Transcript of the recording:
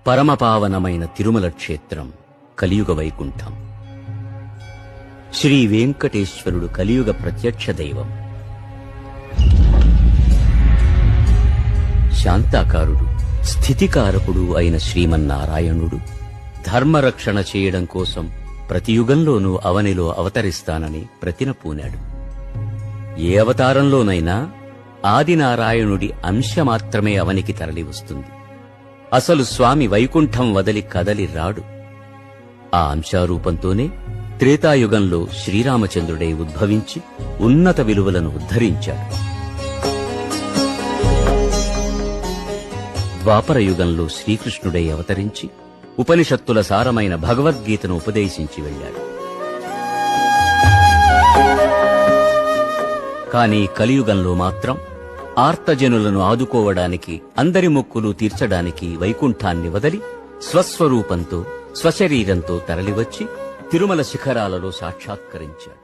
పరమపావనమైన తిరుమల క్షేత్రం కలియుగ వైకుంఠం. శ్రీ వెంకటేశ్వరుడు కలియుగ ప్రత్యక్ష దైవం. శాంతాకారుడు, స్థితికారకుడు అయిన శ్రీమన్నారాయణుడు ధర్మరక్షణ చేయడం కోసం ప్రతి యుగంలోనూ అవనిలో అవతరిస్తానని ప్రతిన పూనాడు. ఏ అవతారంలోనైనా ఆదినారాయణుడి అంశ మాత్రమే అవనికి తరలి వస్తుంది. అసలు స్వామి వైకుంఠం వదలి కదలి రాడు. ఆ అంశారూపంతోనే త్రేతాయుగంలో శ్రీరామచంద్రుడై ఉద్భవించి ఉన్నత విలువలను ఉద్ధరించాడు. ద్వాపర యుగంలో శ్రీకృష్ణుడై అవతరించి ఉపనిషత్తుల సారమైన భగవద్గీతను ఉపదేశించి వెళ్ళాడు. కానీ కలియుగంలో మాత్రం ఆర్తజనులను ఆదుకోవడానికి, అందరి మొక్కులు తీర్చడానికి వైకుంఠాన్ని వదలి స్వస్వరూపంతో, స్వశరీరంతో తరలివచ్చి తిరుమల శిఖరాలలో సాక్షాత్కరించాడు.